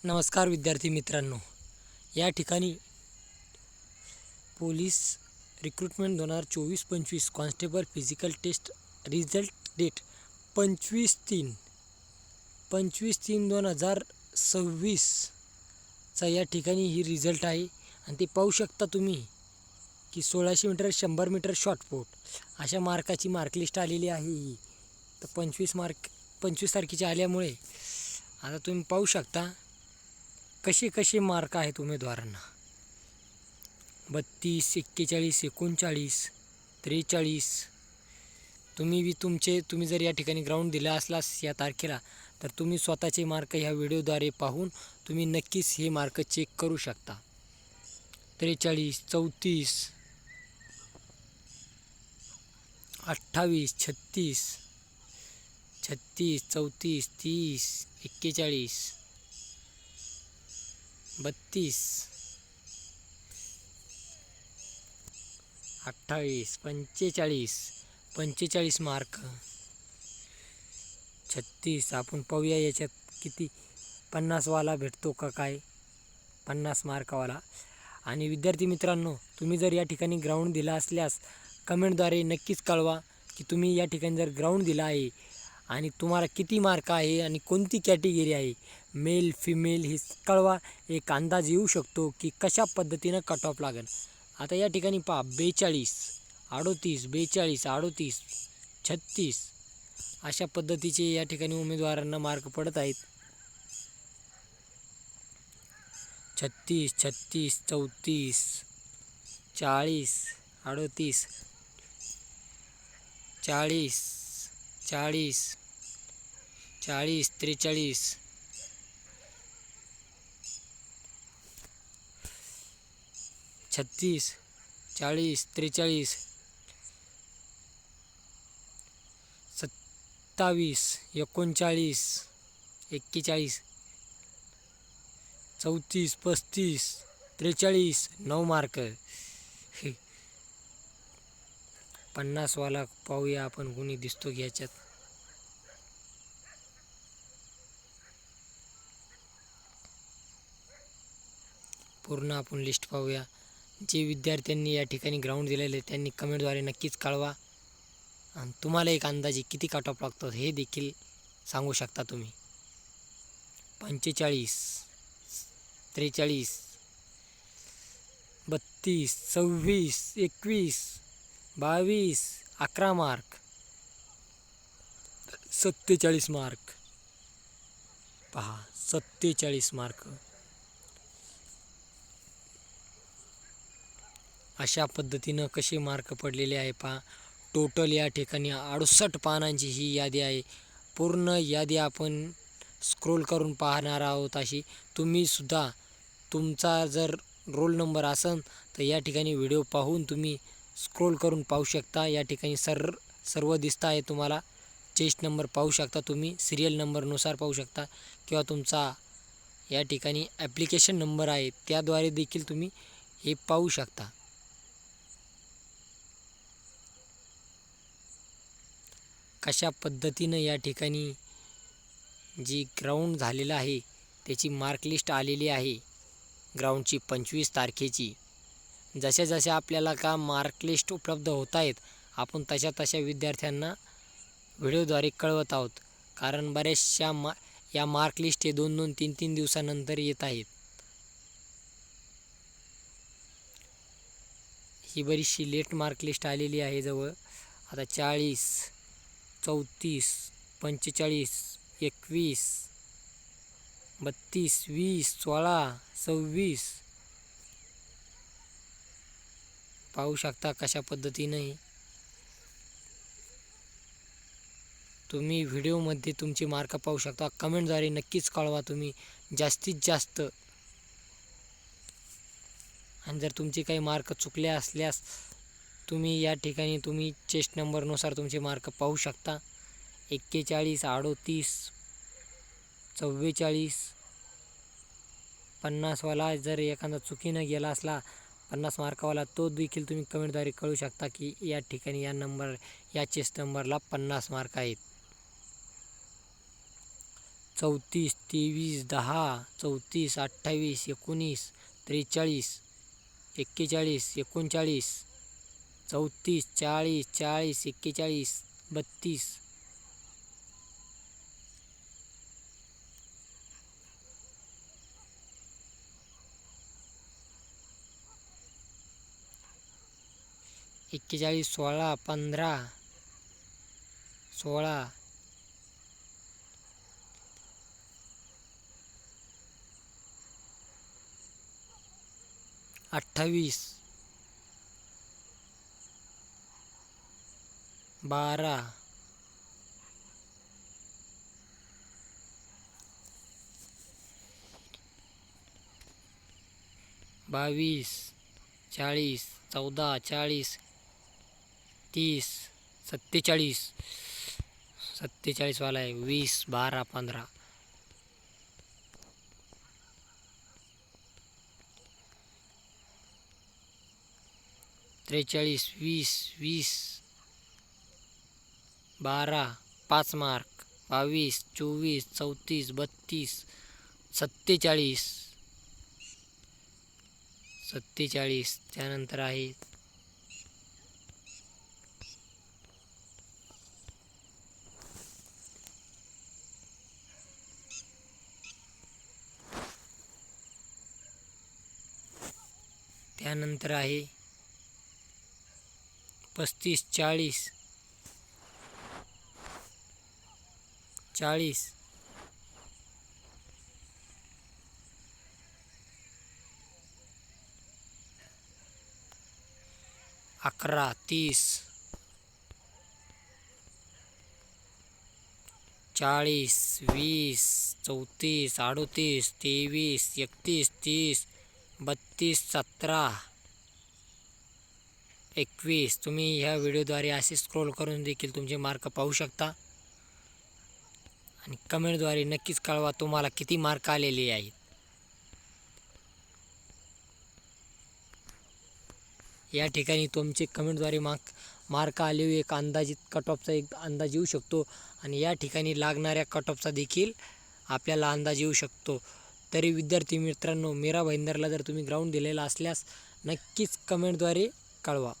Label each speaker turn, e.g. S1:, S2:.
S1: नमस्कार विद्यार्थी मित्रांनो, या ठिकाणी police recruitment 2024-25 constable physical test result date 25/3/2026चा या ठिकाणी ही रिझल्ट आहे. आणि ते पाहू शकता तुम्ही की 1600 मीटर, 100 मीटर शॉर्टपुट अशा मार्काची मार्कलिस्ट आलेली आहे. ही तर 25 तारखेची आल्यामुळे आता तुम्ही पाहू शकता कसे मार्क आहेत उमेदवारांना. 32, 41, 39, 43. तुम्ही जर या ठिकाणी ग्राउंड दिला असलास या तारखेला, तर तुम्ही स्वतःचे मार्क ह्या व्हिडिओद्वारे पाहून तुम्ही नक्कीच हे मार्क चेक करू शकता. 43, 34, 28, 36, 34, 30, 41, 32, 28, 45 मार्क, 36. आपण पाहूया याच्यात किती 50 वाला भेटतो का काय, 50 मार्कावाला. आणि विद्यार्थी मित्रांनो, तुम्ही जर या ठिकाणी ग्राउंड दिला असल्यास कमेंटद्वारे नक्कीच कळवा की तुम्ही या ठिकाणी जर ग्राउंड दिला आहे आणि तुम्हाला किती मार्क आहे आणि कोणती कॅटेगरी आहे, मेल फिमेल, हे कळवा. एक अंदाज येऊ शकतो की कशा पद्धतीनं कट ऑफ लागेल. आता या ठिकाणी पहा, 42, 38, 42, 38, 36 अशा पद्धतीचे या ठिकाणी उमेदवारांना मार्क पडत आहेत. 36, 36, 34, 40, 38, 40, 40, 40, 43, 36, 40, 43, 27, 39, 41, 34, 35, 43, 9 मार्क. 50 वाला पाहूया आपण कोणी दिसतो की याच्यात. पूर्ण आपण लिस्ट पाहूया. जे विद्यार्थ्यांनी या ठिकाणी ग्राउंड दिलेले त्यांनी कमेंटद्वारे नक्कीच कळवा. आणि तुम्हाला एक अंदाजे किती कट ऑफ लागतो हे देखील सांगू शकता तुम्ही. 45, 43, 32, 26, 21, 22, 11 मार्क, 47 मार्क. पहा, 47 मार्क. अशा पद्धतीनं कसे मार्क पडलेले आहे पहा. टोटल या ठिकाणी 68 पानांची ही यादी आहे. पूर्ण यादी आपण स्क्रोल करून पाहणार आहोत. अशी तुम्हीसुद्धा तुमचा जर रोल नंबर असेल तर या ठिकाणी व्हिडिओ पाहून तुम्ही स्क्रोल करून पाहू शकता. या ठिकाणी सर्व दिसतं आहे तुम्हाला. चेस्ट नंबर पाहू शकता तुम्ही, सिरियल नंबरनुसार पाहू शकता, किंवा तुमचा या ठिकाणी ॲप्लिकेशन नंबर आहे त्याद्वारे देखील तुम्ही हे पाहू शकता. कशा पद्धतीनं या ठिकाणी जी ग्राउंड झालेलं आहे त्याची मार्कलिस्ट आलेली आहे ग्राउंडची 25 तारखेची. जशा आपल्याला का मार्कलिस्ट उपलब्ध होत आहेत, आपण तशा विद्यार्थ्यांना व्हिडिओद्वारे कळवत आहोत. कारण बऱ्याचशा या मार्कलिस्ट हे 2-2, 3-3 दिवसानंतर येत आहेत. ही बरीचशी लेट मार्कलिस्ट आलेली आहे जवळ. आता 40, 34, 45, 21, 32, 20, 16, 26 पाहू शकता कशा पद्धतीने तुम्ही व्हिडिओमध्ये तुमचे मार्क पाहू शकता. कमेंटद्वारे नक्कीच कळवा तुम्ही जास्तीत जास्त. आणि जर तुमचे काही मार्क चुकले असल्यास तुम्ही या ठिकाणी तुम्ही चेस्ट नंबरनुसार तुमचे मार्क पाहू शकता. 41, 38, 44, 50 वाला जर एखादा चुकीनं गेला असला 50 मार्कावाला, तो देखील तुम्ही कमेंटद्वारे कळू शकता की या ठिकाणी या चेस्ट नंबरला 50 मार्क आहेत. 34, 23, 10, 34, 28, 19, 43, 41, 39, 34, 40, 40, 41, 32, 41, 16, 15, 16, 28, 12, 22, 40, 14, 40, 30, 47, 47 वाला आहे, 20, 12, 15, 43, 20, 20, 12, 5 मार्क, 22, 24, 34, 32, 47, 47. त्यानंतर आहे त्यानंतर आहे 35, 40, 40, 11, 30, 40, 20, 34, 38, 23, 31, 30, 32, 17, 21. तुम्ही ह्या व्हिडिओद्वारे असे स्क्रोल करून देखील तुमचे मार्क पाहू शकता आणि कमेंटद्वारे नक्कीच कळवा तुम्हाला किती मार्क आलेले आहेत. या ठिकाणी तुमचे कमेंटद्वारे मार्क आले एक अंदाजित कट ऑफचा एक अंदाज येऊ शकतो आणि या ठिकाणी लागणाऱ्या कट ऑफचा देखील आपल्याला अंदाज येऊ शकतो. तरी विद्यार्थी मित्रांनो, मीरा भाईंदरला जर तुम्ही ग्राउंड दिलेला असल्यास नक्कीच कमेंटद्वारे कळवा.